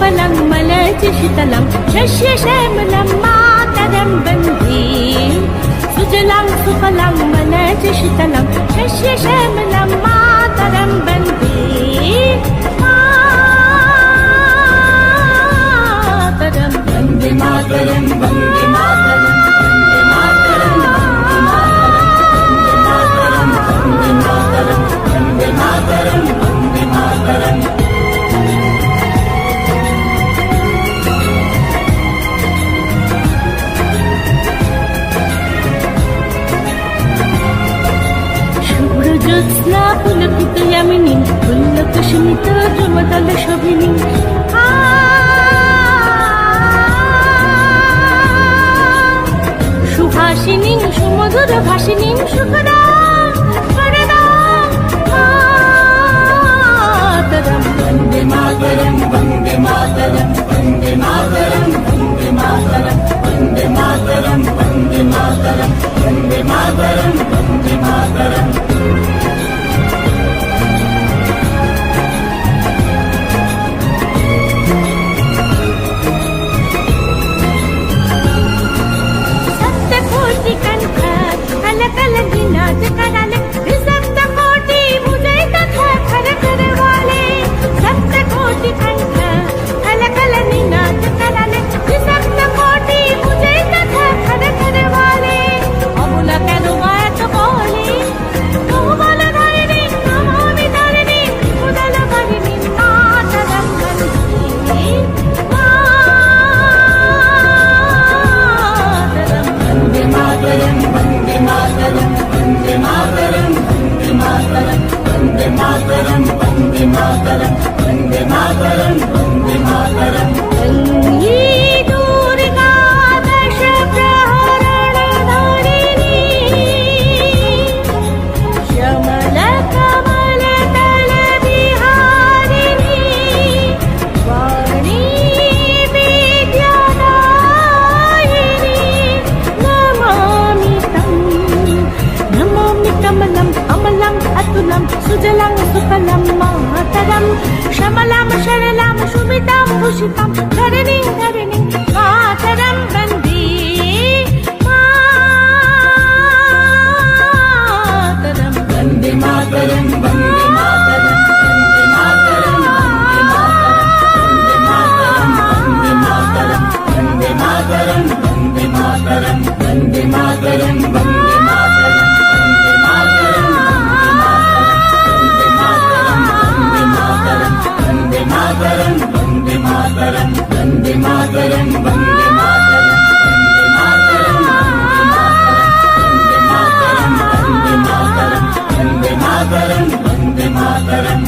सुफलं मलयज शीतलं शस्यश्यामलं मातरं वन्दे सुजलां सुफलं मलयज शीतलं शस्यश्यामलं मातरं वन्दे मातरं वन्दे मातरं वन्दे मातरं वन्दे मातरं वन्दे मातरं জ্যোৎস্না পুলকিত ইয়ামিনী পুল্লক সুমিত ধ্রুবদল শোভিনী সুহাসিনী সুমধুর ভাসিনী সুখদা মাতরম বন্দে মাতরম বন্দে মাতরম বন্দে মাতরম বন্দে মাতরম বন্দে মাতরম বন্দে মাতরম বন্দে মাতরম বন্দে মাতরম सुजलां सुफलं मातरं श्यामलां शरलां सुमितां भूषितां धरणीं धरणीं मातरं वन्दे मातरं वन्दे मातरं वन्दे मातरं वन्दे मातरं वन्दे मातरं वन्दे मातरं वन्दे मातरं वन्दे मातरं मातरं वन्दे मातरं वन्दे मातरं वन्दे मातरं वन्दे मातरं वन्दे मातरं वन्दे मातरं আমার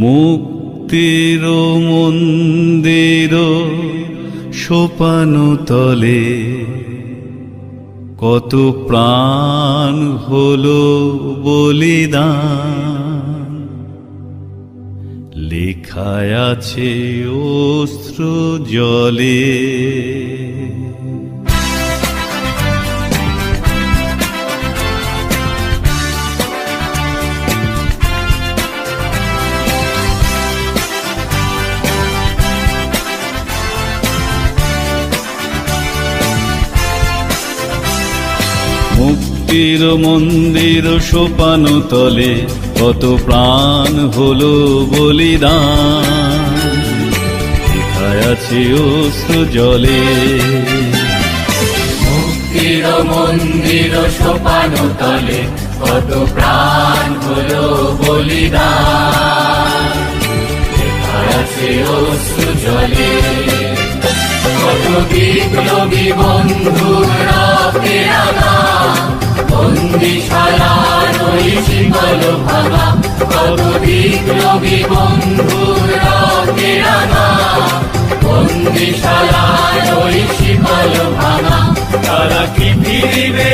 মুক্তির মন্দির সোপান তলে কত প্রাণ হলো বলিদান, লেখায় আছে অশ্র জলে। মুক্তির মন্দির সোপান তলে কত প্রাণ হলো বলিদান, লেখায় আছে অশ্রু জলে। মুক্তির মন্দির সোপান তলে কত প্রাণ হলো বলিদান, লেখা আছে অশ্রু জলে। কত বিপ্লবী বন্ধুর রক্তের আঘাত, বন্দিশালার ওই শিকল ভাঙা। কত বিপ্লবী বন্ধুর রক্তের আঘাত, বন্দিশালার ওই শিকল ভাঙা। তারা কি ফিরিবে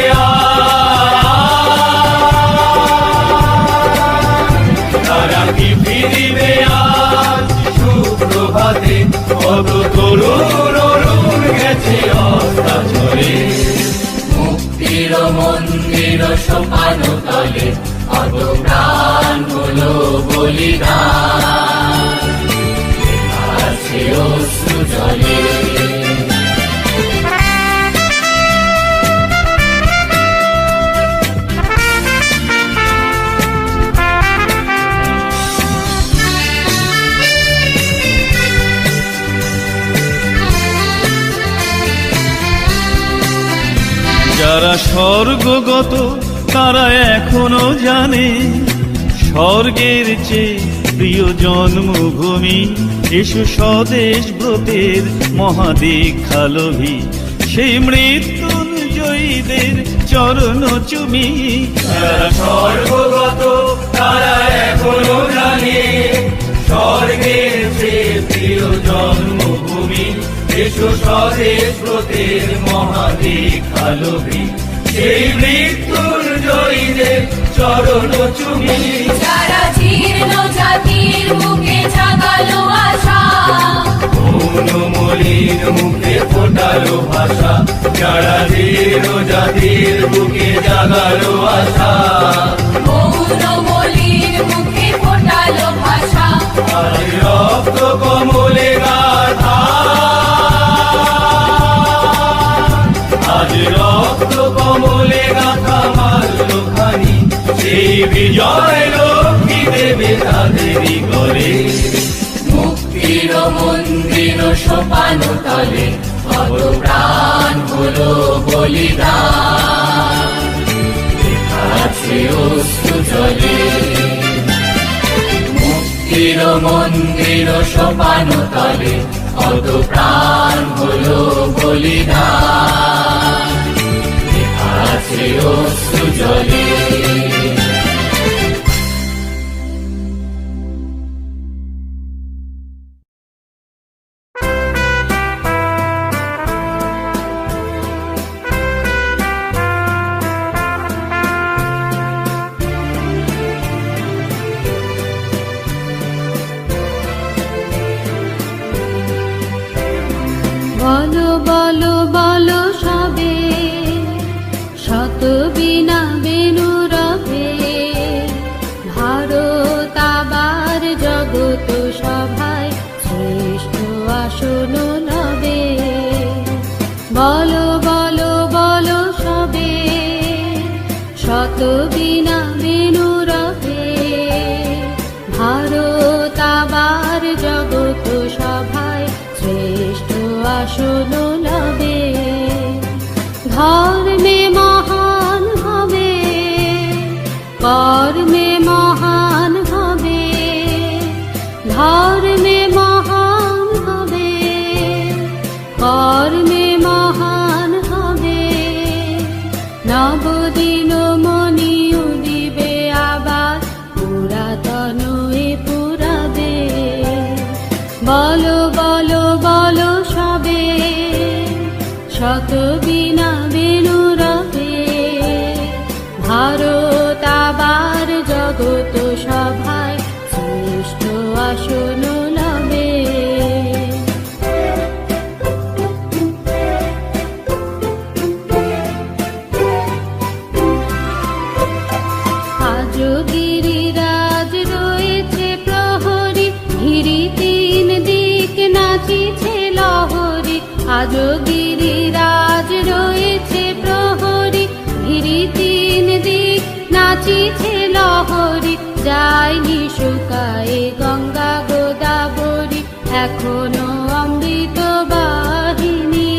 তারা কি ফিরিবে আজ সুপ্রভাতে? কত তরুণ অরুণ গেছে অস্তাচলে। মুক্তির মন্দির সোপান তলে কত প্রাণ হলো বলিদান, লেখা আছে অশ্রু জলে। যারা স্বর্গগত তারা এখনো জানে, স্বর্গের চেয়ে প্রিয় জন্মভূমি। এসো স্বদেশ ব্রতের মহাদীক্ষালোভী, সেই মৃত্যুঞ্জয়ীদের চরণ চুমি। যারা স্বর্গগত তারা এখনো জানে, স্বর্গের চেয়ে প্রিয় জন্মভূমি। এসো স্বদেশ ব্রতের মহাদীক্ষালোভী, সেই মৃত্যুঞ্জয়ীদের চরণ চুমি। যারা জীর্ণ জাতির মুখে জাগালো আশা, মৌনমলিন মুখে ফোটালো ভাষা। যারা জীর্ণ জাতির বুকে জাগালো আশা, মৌন মলিন মুখে ফোটালো ভাষা। আজ রক্ত কমলে গাথা, আজ রক্ত কমলে গাথা মাল্য খানি। সেই বিজয় লক্ষ্মী দেবে তাদেরই গলে। মুক্তির মন্দির সোপান তলে কত প্রাণ হলো বলিদান, লেখা আছে অশ্রু জলে। মুক্তির মন্দির সোপান তলে কত প্রাণ হলো বলিদান, লেখা আছে অশ্রু জলে। বলো বলো বলো সবে, শত বিনা বেনু রবে। ভারত আবার জগত সভায় শ্রেষ্ঠ আসন লবে। বলো বলো বলো সবে, শত বিনা বেনু রবে। ভারত আবার জগত সভায় শ্রেষ্ঠ আসন লবে। ধর্মে মহান হবে, কর্মে মহান হবে। ধর্মে মহান হবে, কর্মে মহান হবে। নবদিন মনি উদিবে আবার, পুরাতন এ পুরাবে। বলো বলো বলো সবে, শত বীণা বেনু রবে, ভারত আবার জগত সভায় শ্রেষ্ঠ আসন লবে। আজও গিরিরাজ রয়েছে প্রহরী, ঘিরি তিন দিক নাচিছে লহরী। আজও গিরিরাজ রয়েছে প্রহরী, ঘিরি তিন দিক নাচিছে লহরী। যায়নি শুকায়ে গঙ্গা গোদাবরী, এখনো অমৃত বাহিনী।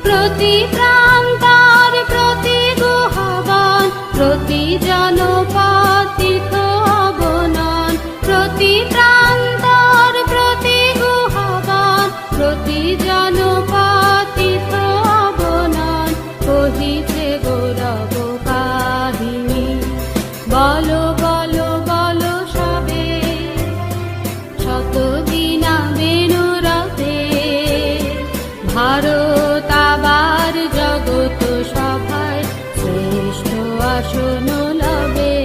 প্রতি প্রান্তর প্রতি গুহবন, প্রতি জনপদ তীর্থ অবনন। প্রতি প্রান্তর প্রতি গুহবন, প্রতি জনপদ তীর্থ অবনন। কহিছে গৌরব কাহিনী, বলো বলো বলো সবে, শত বীণা বেনু রবে, ভারত আবার জগত সভায় শ্রেষ্ঠ আসন লবে।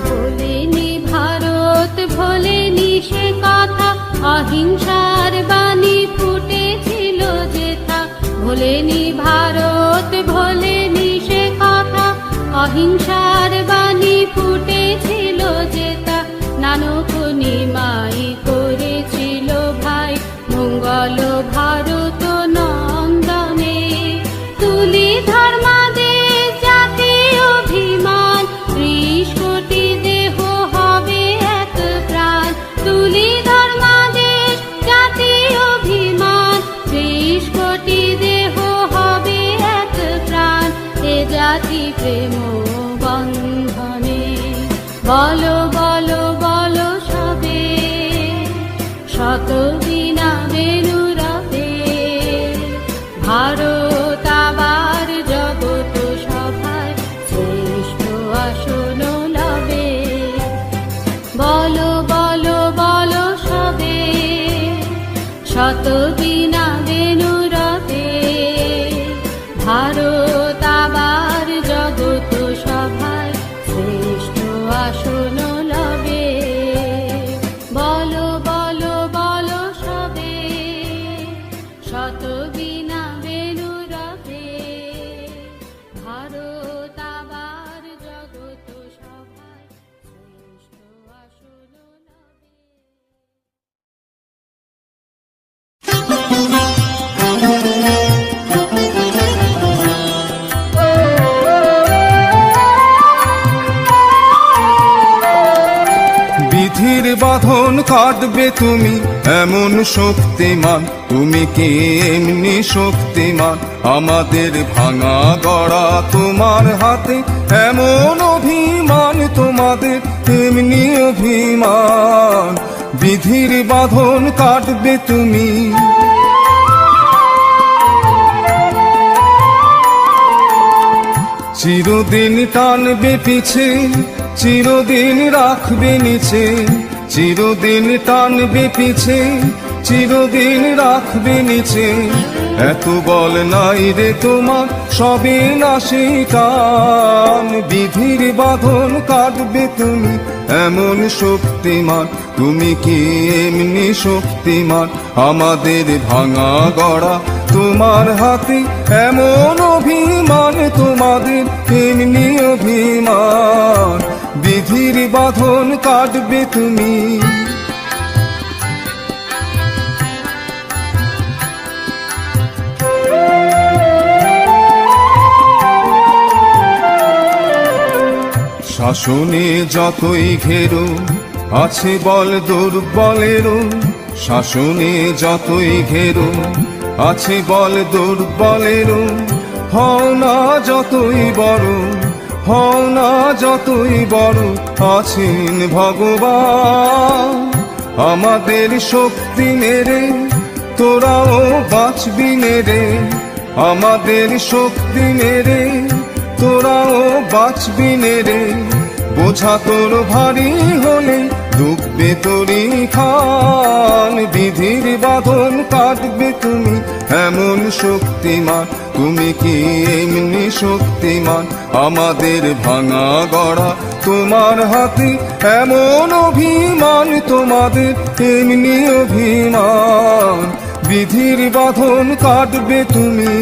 ভোলেনি ভারত ভোলেনি সে কথা, অহিংসার বাণী ফুটেছিল যেথা। ভোলেনি ভারত ভোলেনি সে কথা, অহিংসার বাণী ফুটেছিল যেথা। নানক নিমাই করেছিল ভাই মঙ্গল ভারত নন্দনে। তুলি ধর্মাদেশ জাতি অভিমান, 30 কোটি দেহ হবে এক প্রাণ। তুলি ধর্মাদেশ জাতি অভিমান, 30 কোটি দেহ হবে এক প্রাণ। এ জাতি প্রেম বন্ধনে, বলো বলো বলো সবে, শত বীণা বেনু রবে, ভারত আবার জগত সভায় শ্রেষ্ঠ আসন লবে। বলো বলো বলো সবে, শত বীণা বেনু রবে, ভারত আবার জগত সভায় শ্রেষ্ঠ আসন লবে। বলো বলো বলো সবে, শত বীণা বেনু রবে, ভারত আবার জগত সভায় শ্রেষ্ঠ আসন লবে। বিধির বাঁধন কাটবে তুমি এমন শক্তিমান, তুমি কি এমনি শক্তিমান? আমাদের ভাঙা গড়া তোমার হাতে, এমন অভিমান তোমাদের এমনি অভিমান। বিধির বাঁধন কাটবে তুমি, চিরদিন টানবে পিছে, চিরদিন রাখবে নিচে। চিরদিন টানবে পিছে, চিরদিন রাখবে নিচে। এত বল নাই রে তোমার, সবে নাশে কান। বিধির বাঁধন কাটবে তুমি এমন শক্তিমান, তুমি কি এমনি শক্তিমান? আমাদের ভাঙা গড়া তোমার হাতে, এমন অভিমান তোমাদের এমনি অভিমান। বিধির বাঁধন কাটবে তুমি, শাসনে যতই ঘেরো আছে বল দুর্বলেরও। শাসনে যতই ঘেরো আছে বল দুর্বলেরও। হও না যতই বড়, হও না যতই বড়, আছেন ভগবান। আমাদের শক্তি মেরে তোরাও বাঁচবি মেরে, আমাদের শক্তি মেরে বাঁচবি নে রে, বোঝা তোর ভারী হলে ডুববে তোরই খান। বিধির বাঁধন কাটবে তুমি এমন শক্তিমান, তুমি কি এমনি শক্তিমান? আমাদের ভাঙা গড়া তোমার হাতে এমন অভিমান, তোমাদের এমনি অভিমান। বিধির বাঁধন কাটবে তুমি।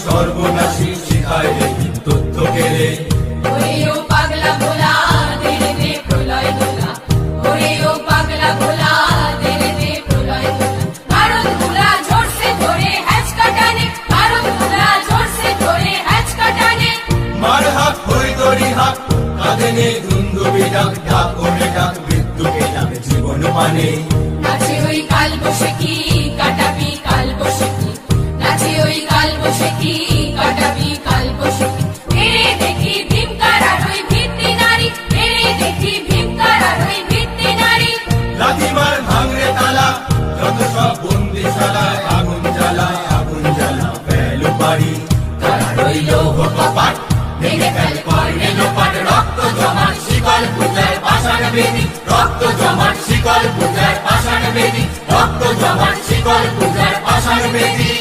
সর্বনাশী শিখায় তথ্য কেড়ে জীবন মানে কাল বসে কি কাটাবি শিকল পূজার পাষাণ বেদী, রক্ত জমাট শিকল পূজার পাষাণ বেদী।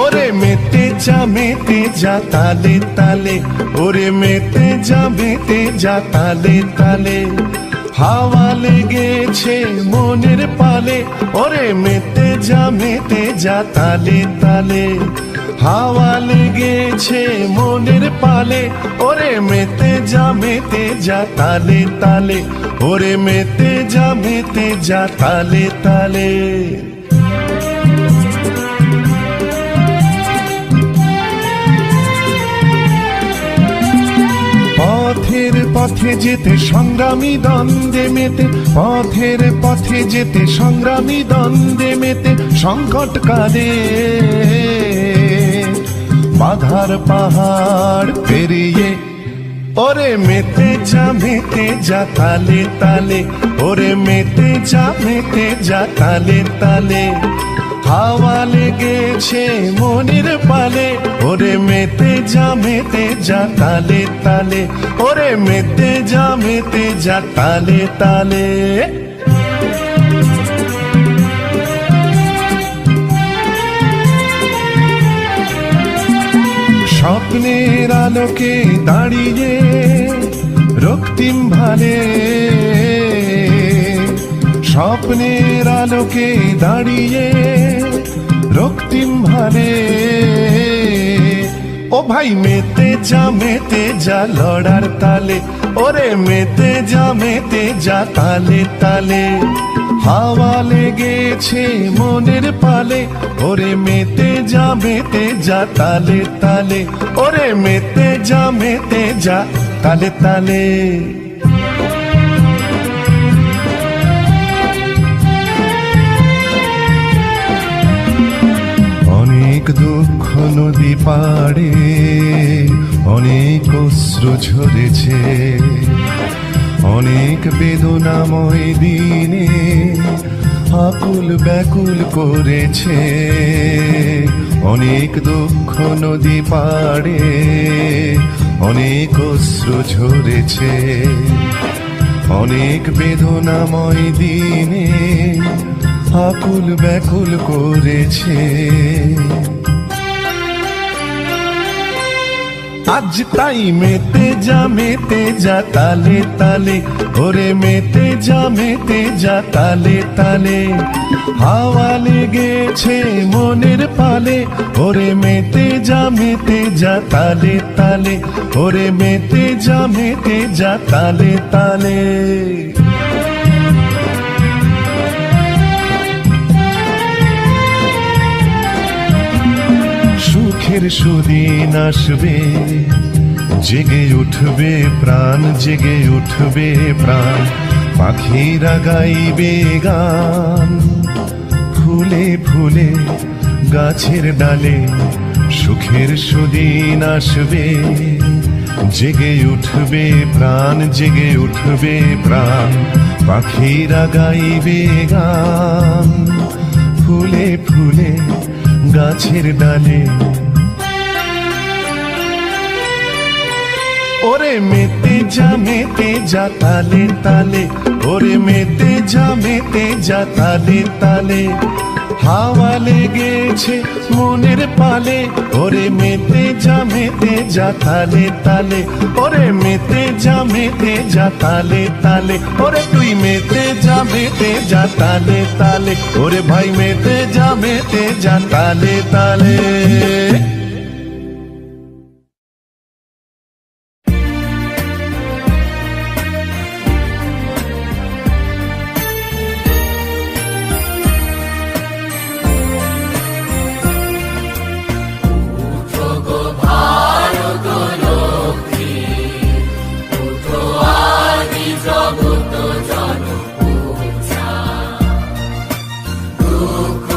ওরে মেতে যা তালে তালে, ওরে মেতে যা তালে তালে, হাওয়া লেগেছে মনের পালে, ওরে মেতে যা তালে তালে, হাওয়া লেগেছে মনের পালে, ওরে মেতে যা তালে তালে, ওরে মেতে যা তালে তালে। পথের পথে যেতে সংগ্রামী দ্বন্দ্বে মেতে, পথের পথে যেতে সংগ্রামী দ্বন্দ্বে মেতে, সংকট কালে বাধার পাহাড় পেরিয়ে, ওরে মেতে যা তালে তালে, ওরে মেতে যা তালে তালে, হাওয়া লেগেছে মনের পালে, ওরে মেতে যা তালে তালে, ওরে মেতে যা তালে তালে। স্বপ্নের আলোকে দাঁড়িয়ে রক্তিম ভালে, স্বপ্নের আলোকে দাঁড়িয়ে রক্তিম ভালে, ও ভাই মেতে যা লড়ার তালে, ওরে মেতে যা তালে তালে, হাওয়া লেগেছে মনের পালে, ওরে মেতে যা তালে তালে, ওরে মেতে যা তালে তালে। অনেক দুঃখ নদী পাড়ে অনেক অশ্রু ঝরেছে, অনেক বেদনাময় দিনে আকুল ব্যাকুল করেছে, অনেক দুঃখ নদী পাড়ে অনেক অশ্রু ঝরেছে, অনেক বেদনাময় দিনে আকুল ব্যাকুল করেছে। আজ তাই মেতে যা তালে তালে, ওরে মেতে যা তালে তালে, হাওয়া লেগেছে মনের পালে, ওরে মেতে যা তালে তালে, ওরে মেতে যা তালে তালে। সুখের সুদিন আসবে, জেগে উঠবে প্রাণ, জেগে উঠবে প্রাণ, পাখিরা গাইবে গান, ফুলে ফুলে গাছের ডালে, সুখের সুদিন আসবে, জেগে উঠবে প্রাণ, জেগে উঠবে প্রাণ, পাখিরা গাইবে গান, ফুলে ফুলে গাছের ডালে, ওরে মেতে যা তালে তালে, ওরে মেতে যা তালে তালে, হাওয়া লেগেছে মনের পালে, ওরে মেতে যা তালে তালে, ওরে মেতে যা তালে তালে, ওরে তুই মেতে যা তালে তালে, ওরে ভাই মেতে যা তালে তালে। দুঃখ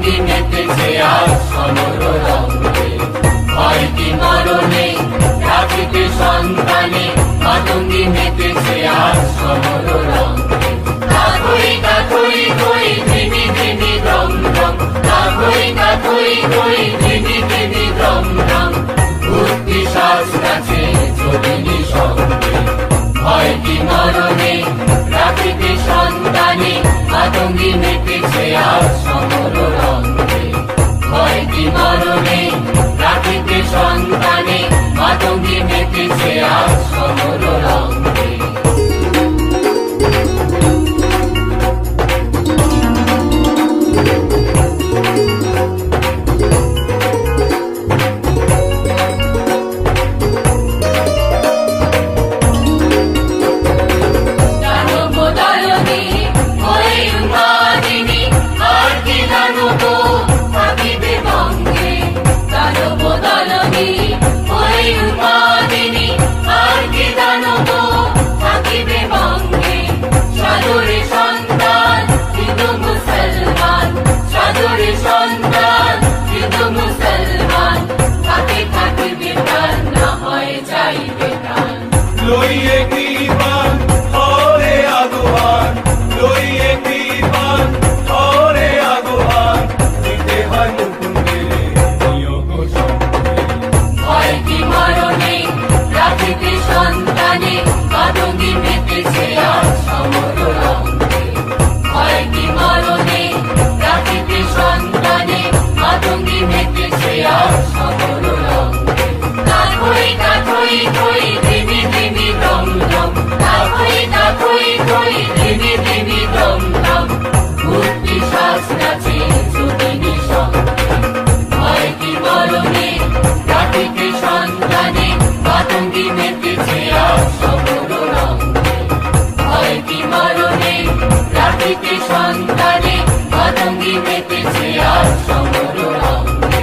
মাতঙ্গী মেতেছে আজ সমর রঙ্গে। ভয় কি মরণে রাখিতে সন্তানে, মাতঙ্গী মেতেছে আজ সমর রঙ্গে। কাথই কাথই কই ধিমি ধিমি দ্রম দ্রম, কাথই কাথই কই ধিমি ধিমি দ্রম দ্রম। বুদ্ধি শাস্ত্রাছে যোগিনী সঙ্গে। ভয় কি মরণে রাখিতে সন্তানে, মাতঙ্গী মেতেছে আজ সমর রঙ্গে। ভয় কি মরণে রাখিতে সন্তানে, মাতঙ্গী মেতেছে আজ সমর রঙ্গে। লইয়ে কৃপান হরে আগুহান, লইয়ে কৃপান হরে আগুহান, দিতে হয় মুকুন্দের নিয়োগ সঙ্গে। ভয় কি মরণে রাখিতে সন্তানে, মাতঙ্গী মেতেছে আজ সমর রঙ্গে। ভয় কি মরণে রাখিতে সন্তানে, মাতঙ্গী মেতেছে আজ সমর রঙ্গে। কাথই কাথই কই ধিমি ধিমি দ্রম দ্রম, কাথই কাথই কই ধিমি ধিমি দ্রম দ্রম। বুদ্ধি শাস্ত্রাছে যোগিনী সঙ্গে। ভয় কি মরণে রাখিতে সন্তানে, মাতঙ্গী মেতেছে আজ সমর রঙ্গে। ভয় কি মরণে রাখিতে সন্তানে, মাতঙ্গী মেতেছে আজ সমর রঙ্গে।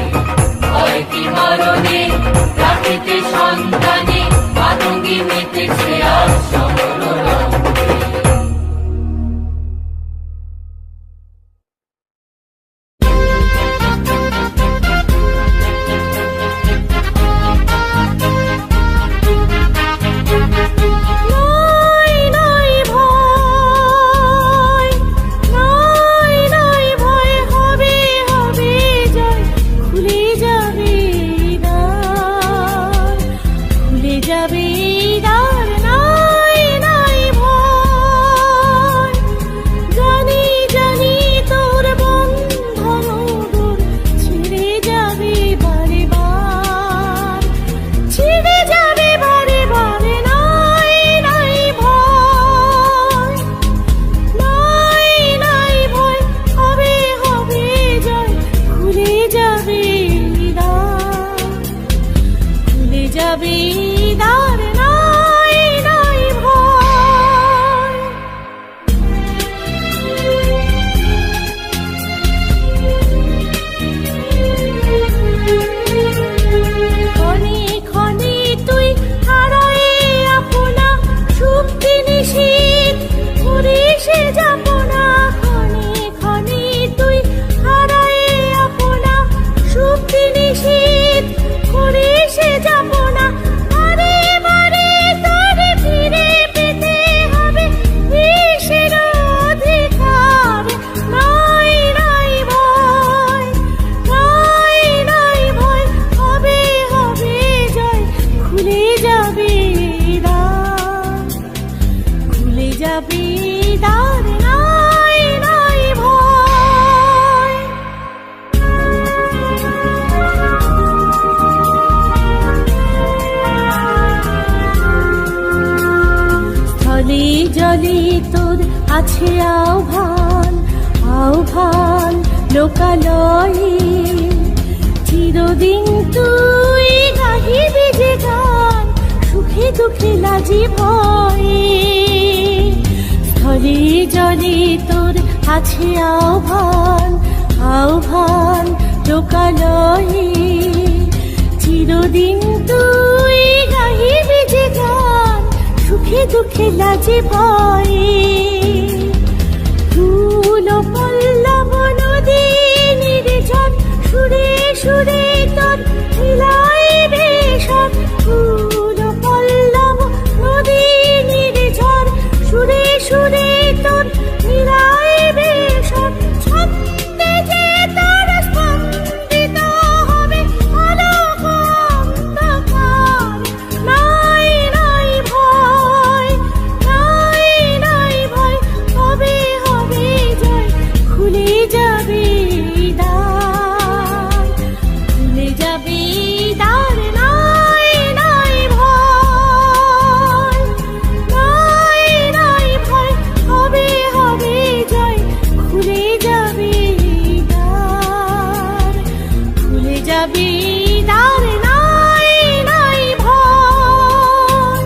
ভয় কি মরণে রাখিতে সন্তানে, মাতঙ্গী মেতেছে আজ সমর রঙ্গে। নাই নাই ভয়, নাই নাই ভয়, হবে হবে জয়, খুলে যাবে দ্বার, খুলে যাবে দ্বার। নাই নাই ভয়, জানি জানি তোর বন্ধন দূর, ছিঁড়ে যাবে বারে বার, ছিঁড়ে যাবে বারে বারে। নাই নাই ভয়, নাই নাই ভয়, হবে হবে জয়, খুলে যাবে দ্বার, খুলে যাবে দ্বার। নাই নাই ভয়। ক্ষণে ক্ষণে তুই হারায়ে আপনা, সুপ্তি নিশীথ ঘুরে সে যাপনা। ক্ষণে ক্ষণে তুই হারায়ে আপনা, সুপ্তি নিশীথ ঘুরে সে যাপনা। বারে বারে তোরে ফিরে পেতে হবে বিশের অধিকার। নাই নাই ভয়, নাই নাই ভয়, হবে হবে জয়, খুলে যাবে দ্বার, খুলে যাবে দ্বার। নাই নাই ভয়। স্থলে জলে তোর আছে আহ্বান, আহ্বান লোকালয়ে। চিরদিন তুই গাহিবি যে গান, সুখে দুঃখে লাজি ভয়ে। স্থলে জলে তোর আছে আহ্বান, আহ্বান লোকালয়ে। চিরদিন তুই গাহিবি যে গান, সুখে দুঃখে লাজে ভয়ে। ফুল পল্লব নদী নিরে যাবি দ্বার, নাই নাই ভয়,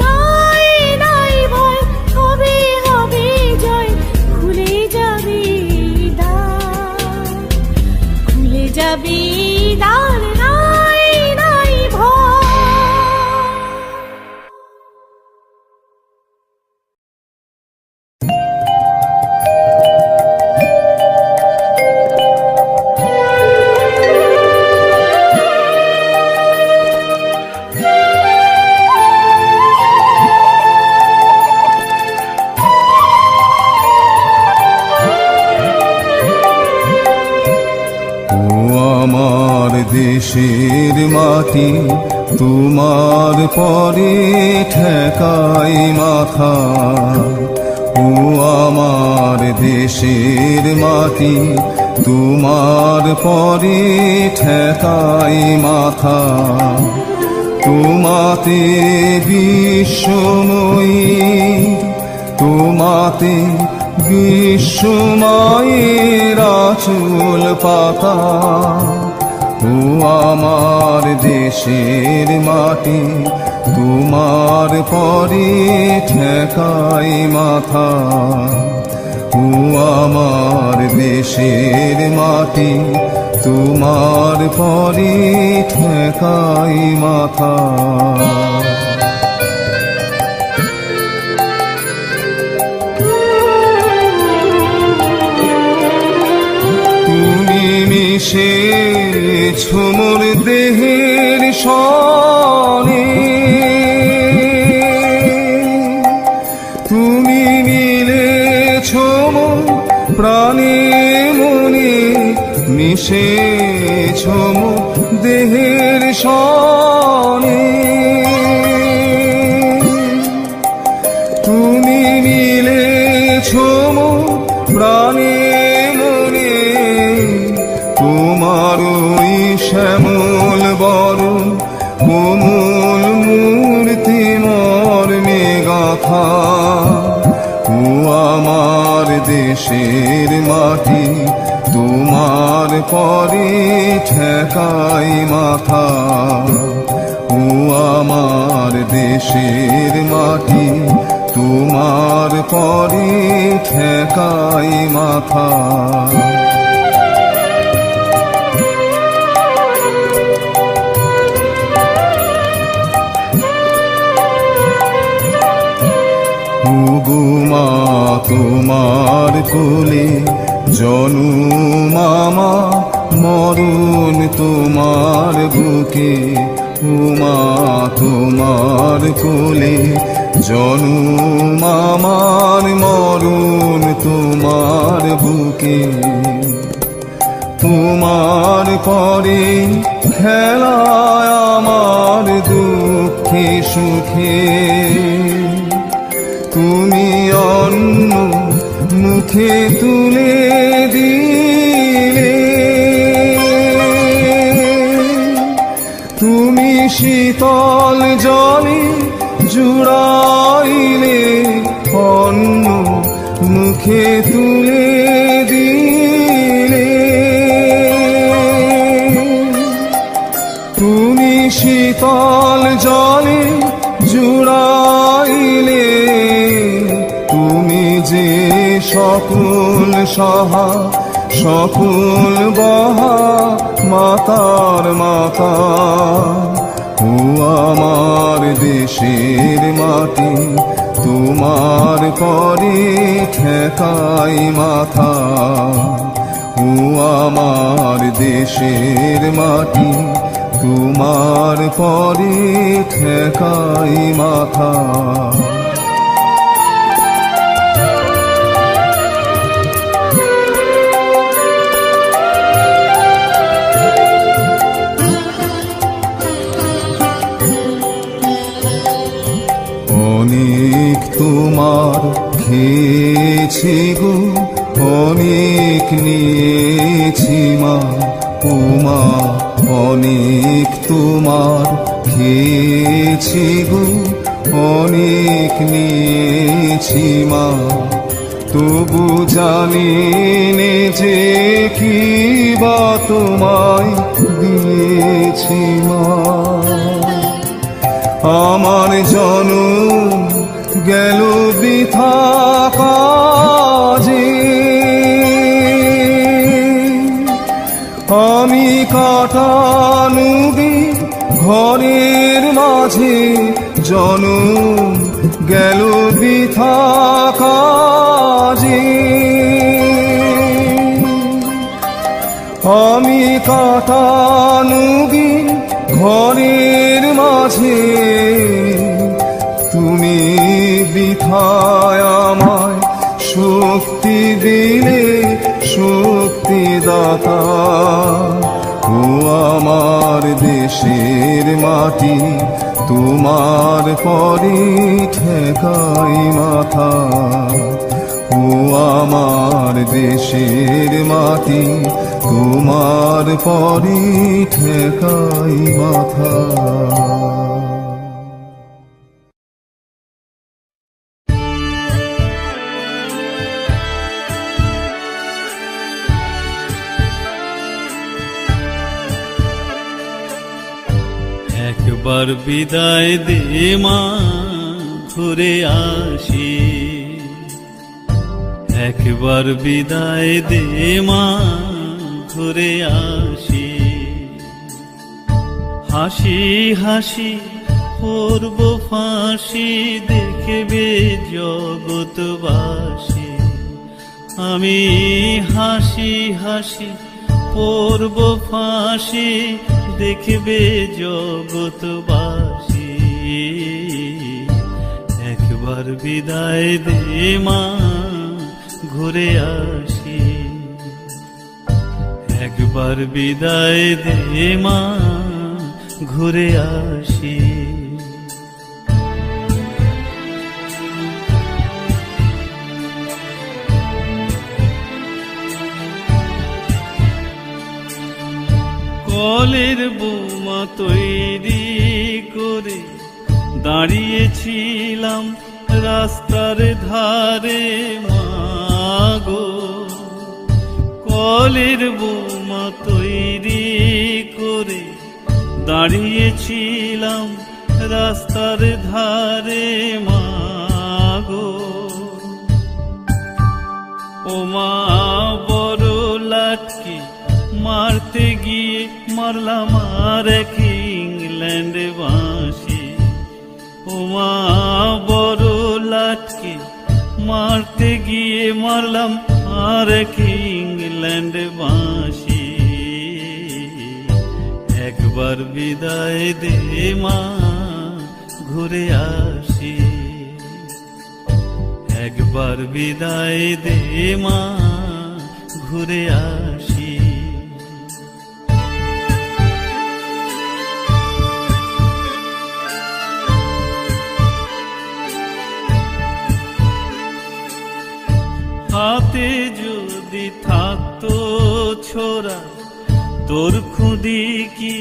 নাই নাই ভয়, হবে হবে জয়, খুলে যাবি দ্বার, খুলে যাবি দ্বার, নাই নাই ভয়। আমার দেশের মাটি তোমার পরে ঠেকাই মাথা, ও আমার দেশের মাটি তোমার পরে ঠেকাই মাথা। তোমাতে বিশ্বময়ী, তোমাতে বিশ্বমায়ের আঁচল পাতা, ও আমার দেশের মাটি তোমার পরে ঠেকাই মাথা, ও আমার দেশের মাটি তোমার পরে ঠেকাই মাথা। মিশেছ মোর দেহের সনে, তুমি মিলেছ মোর প্রাণে মনে, মিশেছ মোর দেহের সনে, তুমি মিলেছ মোর প্রাণে মনে, তোমার ওই শ্যামল বরণ কোমল মূর্তি মর্মে গাথা, ও আমার দেশের মাটি তোমার পরে ঠেকাই মাথা, ও আমার দেশের মাটি তোমার পরে ঠেকাই মাথা। মা তোমার কোলে জনম আমার, মরণ তোমার বুকে, উমা তোমার কোলে জনম আমার, মরণ তোমার বুকে। তোমার পরে খেলায় আমার দুঃখে সুখে, তুমি অন্ন মুখে তুলে দিলে, তুমি শীতল জলে জুড়াইলে, অন্ন মুখে তুলে দিলে, তুমি শীতল জলে জুড়াইলে, তুমি যে সকল সহা সকল বহা মাতার মাতা, ও আমার দেশের মাটি তোমার পরে ঠেকাই মাথা, ও আমার দেশের মাটি তোমার পরে ঠেকাই মাথা। অনেক তোমার খেয়েছি গো, অনেক নিয়েছি মা, উমা অনেক তোমার খেয়েছি গো, অনেক নিয়েছি মা, তবু জানি নে যে কি বা তোমায় রেখেছি মা। আমার জনম গেল বৃথা কাজে, আমি কাটানুগে ঘরের মাঝে, জনম গেল বৃথা কাজে। আমি কাটানুগে ঘরের মাঝে, তুমি বৃথায় আমায় শক্তি দিলে শক্তিদাতা। ও আমার দেশের মাটি, তোমার পরে ঠেকাই মাথা। ও আমার দেশের মাটি, তোমার পরে ঠেকাই মাথা। একবার বিদায় দে মা, ঘুরে আসি। একবার বিদায় দে মা, ঘুরে আসি। হাসি হাসি পূর্ব ফাঁসি, দেখবে জগৎবাসী। আমি হাসি হাসি পূর্ব ফাঁসি, দেখবে জগৎবাসী। একবার বিদায় দে মা, ঘুরে আসি। একবার বিদায় দে মা, ঘুরে আসি। কলের বোমা তৈরি করে দাঁড়িয়েছিলাম রাস্তার ধারে মাগো। কলের বোমা তৈরি করে দাঁড়িয়েছিলাম রাস্তার ধারে মাগো। ও মা বড় লাটকে মারতে গিয়ে মারলাম আর এক ইংল্যান্ড বাঁশি। ও মা বড় লাটকে মারতে গিয়ে মারলাম আর এক ইংল্যান্ড বাঁশি। একবার বিদায় দে মা, ঘুরে আসি। একবার বিদায় দে মা, ঘুরে আসি। হাতে যদি থাকতো ছোরা, তোর খুদি কি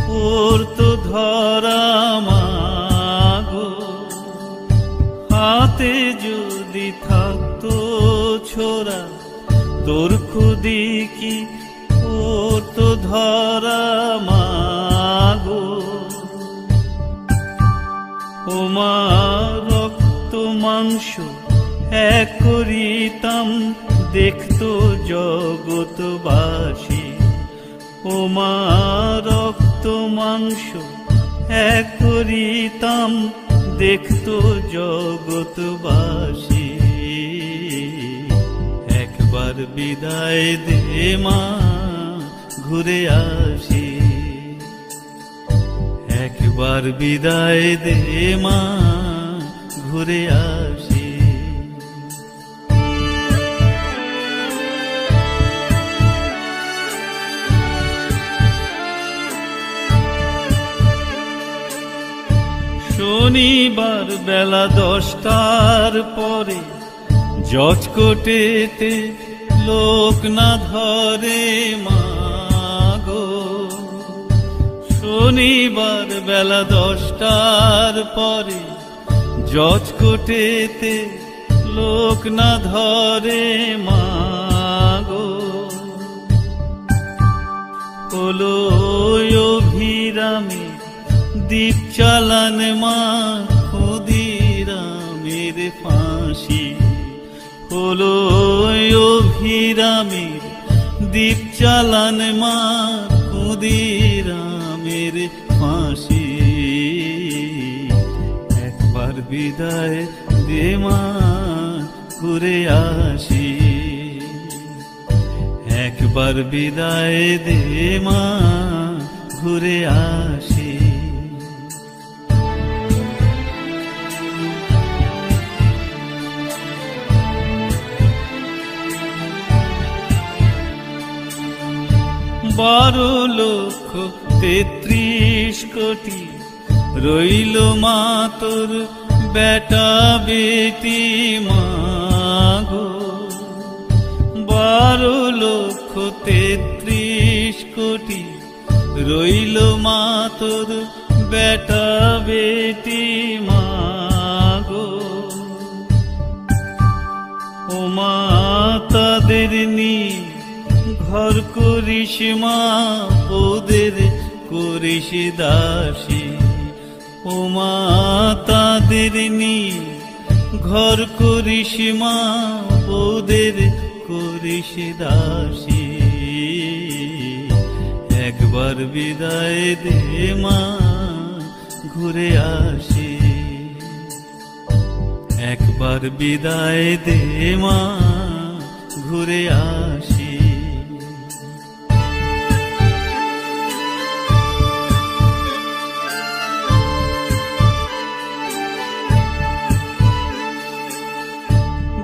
পড়তো ধরা মাগো। হাতে যদি থাকতো ছোরা, তোর খুদি কি পড়তো ধরা মাগো। ও মা রক্ত মাংস এক করিতাম, দেখতো জগৎবাসী। ও মা রক্ত মাংস এক করিতাম, দেখতো জগৎবাসী। একবার বিদায় দে মা, ঘুরে আসি। একবার বিদায় দে মা, ঘুরে আসি। শনিবার বেলা 10টার পরে জজকোটেতে লোক না ধরে মাগো। শনিবার বেলা 10টার পরে জজকোটেতে লোক না ধরে মাগো। হলো অভিরামে দ্বীপ চালান মা ক্ষুদিরামের ফাঁসি হলো অভিরামে দ্বীপ চালান মা ক্ষুদিরামের ফাঁসি একবার বিদায় দে মা ঘুরে আসি একবার বিদায় দে মা ঘুরে আসি বারো লক্ষ ৩৩ কোটি রইল মা তোর বেটা বেটি মা গো 12 লক্ষ ৩৩ কোটি রইল মা তোর বেটা বেটি মা গো ও মা তাদের নিয়ে ঘর করিস মা ওদের করিস দাসী ও মা তাদের নিয়ে ঘর করিস মা ওদের করিস দাসী একবার বিদায় দে মা ঘুরে আসি একবার বিদায় দে মা ঘুরে আসি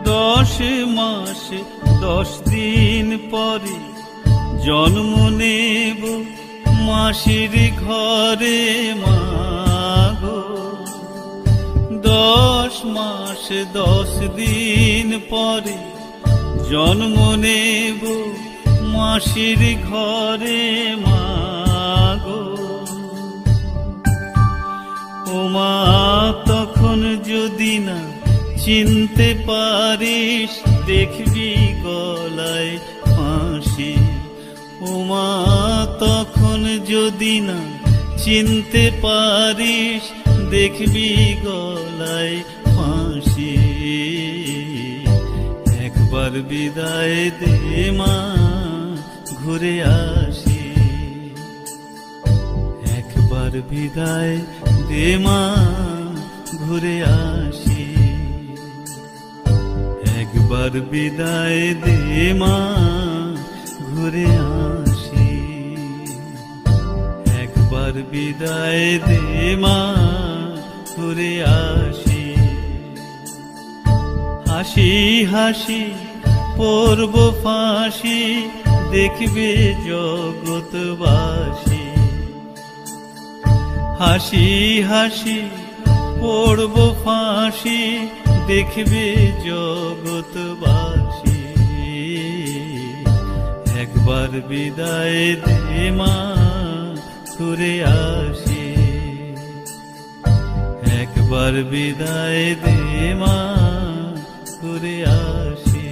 দশ মাস 10 দিন পরে জন্ম নেব মাসির ঘরে মা গো 10 মাস 10 দিন পরে জন্ম নেব মাসির ঘরে মা গো ও মা তখন যদি না চিনতে পারিস দেখবি গলায় ফাঁসি ও মা তখন যদি না চিনতে পারিস দেখবি গলায় ফাঁসি একবার বিদায় দে মা ঘুরে আসি একবার বিদায় দে মা ঘুরে আসি একবার বিদায় দে মা ঘুরে আসি একবার বিদায় দে মা ঘুরে আসি হাসি হাসি পড়ব ফাঁসি দেখবে জগৎবাসী হাসি হাসি পড়ব ফাঁসি দেখবে জগৎবাসী একবার বিদায় দে মা ঘুরে আসি একবার বিদায় দে মা ঘুরে আসি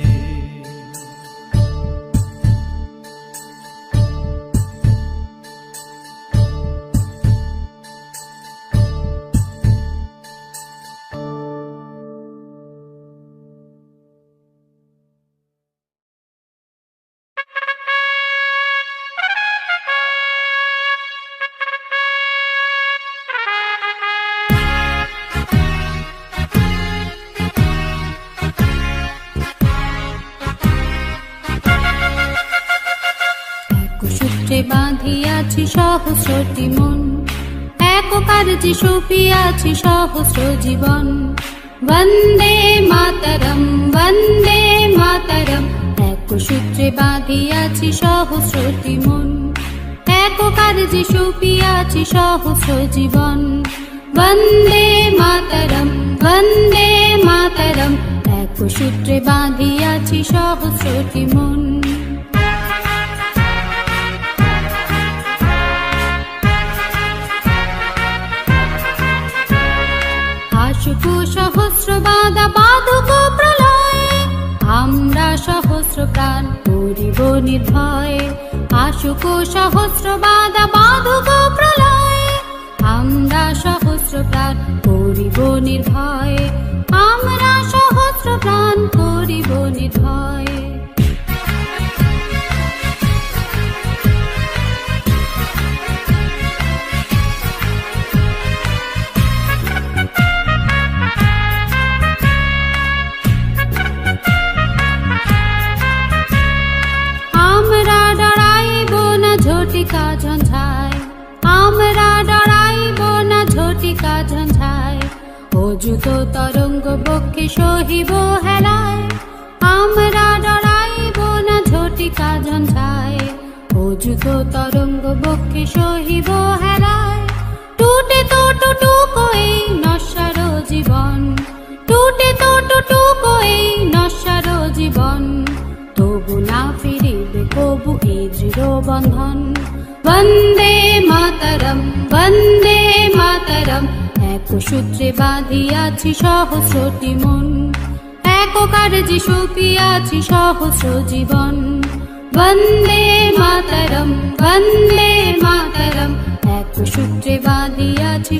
বাঁধিয়াছি সহস্রটি মন এক কার্যে সুপিয়াছি সহস্র জীবন বন্দে মাতরম এক সূত্রে বাঁধিয়াছি সহস্রটি মন এক কার্যে সুপিয়াছি সহস্র জীবন বন্দে মাতরম এক সূত্রে বাঁধিয়াছি সহস্রটি মন সহস্র বাধা বাধক প্রলয়ে আমরা সহস্র প্রাণ করিব নির্ভয়ে আসুক সহস্র বাধা বাঁধুক প্রলয়ে, আমরা সহস্র প্রাণ করিব নির্ভয়, আমরা সহস্র প্রাণ করিব নির্ভয়। আমরা ডরাইব না ঝটিকা ঝঞ্ঝায়, আমরা ডরাইব না ঝটিকা ঝঞ্ঝায়, অযুত তরঙ্গ বক্ষে সহিব হেলায়, আমরা ডরাইব না ঝটিকা ঝঞ্ঝায়, অযুত তরঙ্গ বক্ষে সহিব হেলায়। টুটে তো টুটুক এই নশ্বর জীবন, টুটে তো টুটুক এই নশ্বর জীবন, তবু না ফিরিবে কবু এ দৃঢ় বন্ধন। বন্দে মাতরম, বন্দে মাতরম, এক সূত্রে বাঁধিয়াছি সহস্রটি মন, এক কার্যে সপিয়াছি সহস্র জীবন। বন্দে মাতরম, বন্দে মাতরম, এক সূত্রে বাঁধিয়াছি